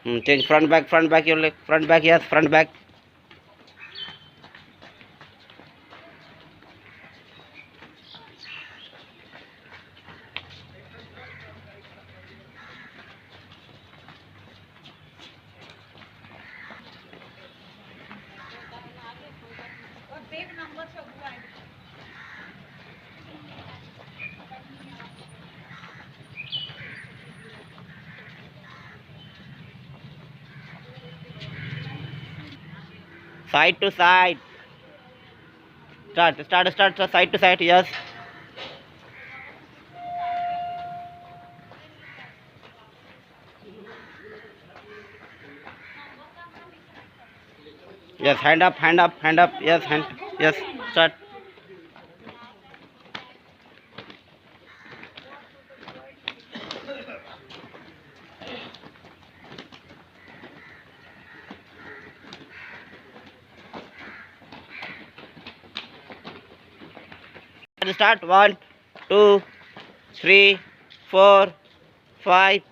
Change front back your leg, front back, yes, front back. Side to side. Start, side to side, yes. Yes, hand up, yes, yes, start. Start, 1, 2, 3, 4, 5,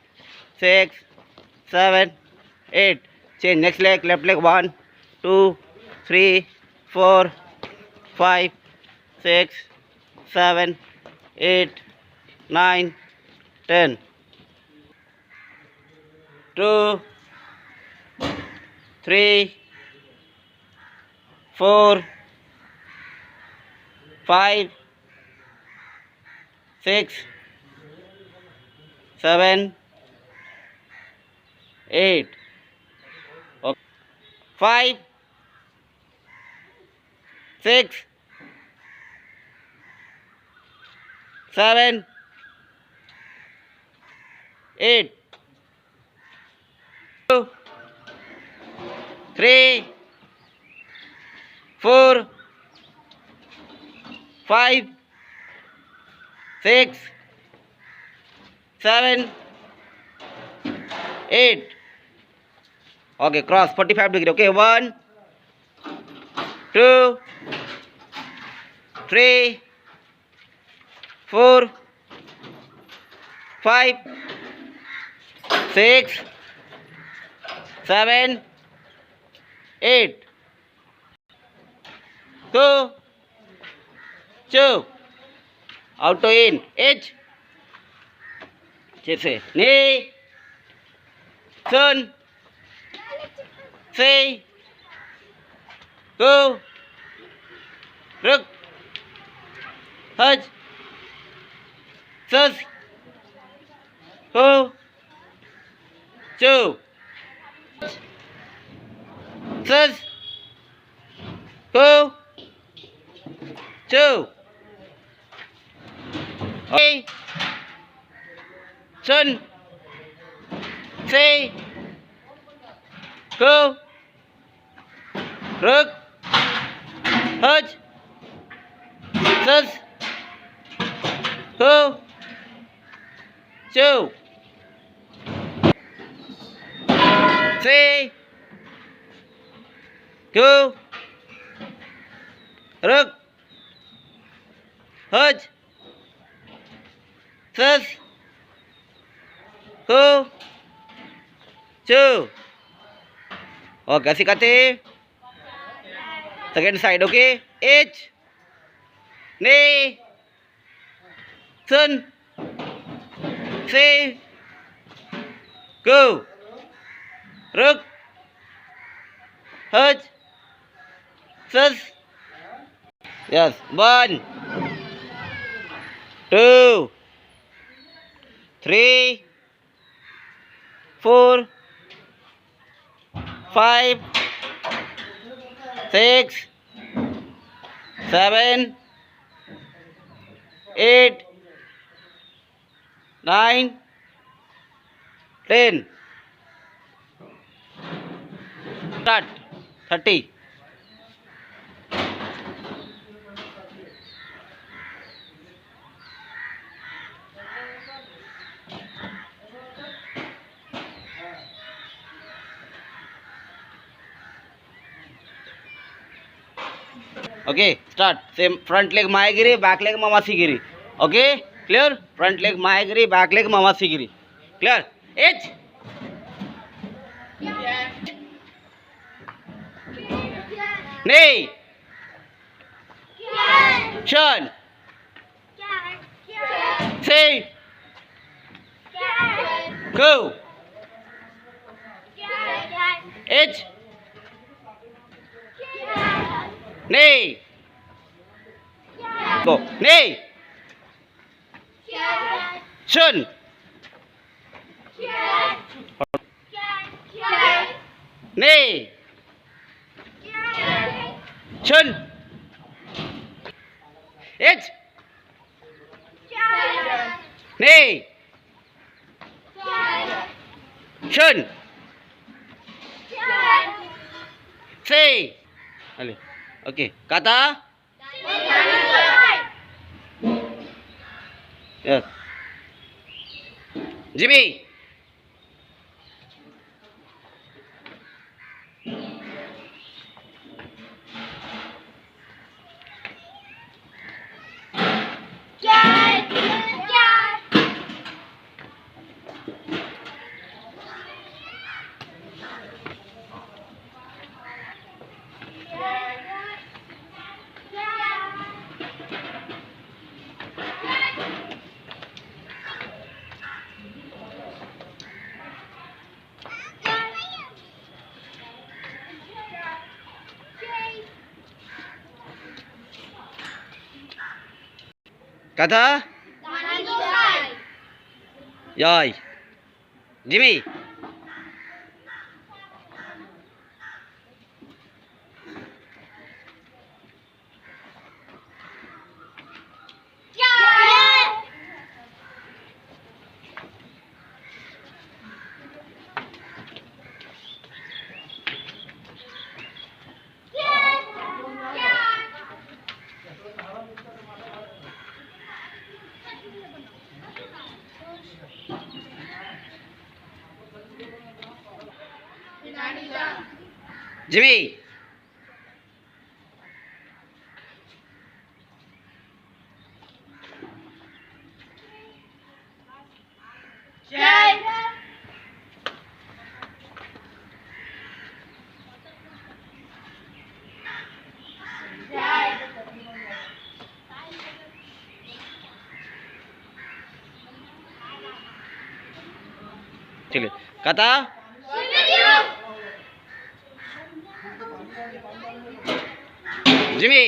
6, 7, 8. Change next leg, left leg, 1, 2, 3, 4, 5, 6, 7, 8, 9, 10. 2, 3, 4, 5, 6, 7, 8. Okay. 5, 6, 7, 8. 2, 3, 4, 5, 6, 7, 8. Okay, cross 45 degree. Okay, 1, 2, 3, 4, 5, 6, 7, 8. Go. 2. Out to in. H. Jesse. Knee. Sun. Say. Go. Ruk. Haj. Sus. Go. 2. Sus. Go. 2. Okay. Sun. Say. Go. Ruk. Haj. Sus. Go. 2. Say. Go. Ruk. Haj. Sus. Go. 2. Okay, sikati. Second side, okay? H. Knee. Sun. Say. Go. Ruk. Haj. Sus. Yes. 1, 2, 3, 4, 5, 6, 7, 8, 9, 10. Start. 30. Okay, start. Same front leg Mayagiri, back leg Mamasigiri. Okay, clear? Front leg Mayagiri, back leg Mamasigiri. Clear? H. Nee. Schön. See. Go. It. Nee. Go. Nee. Schön. Nee. Schön. It. Nee. Schön. See. Oke. Kata. Ya. Jimmy. Kata. Rồi. Jimmy. Jimmy. चलिए कथा Jimmy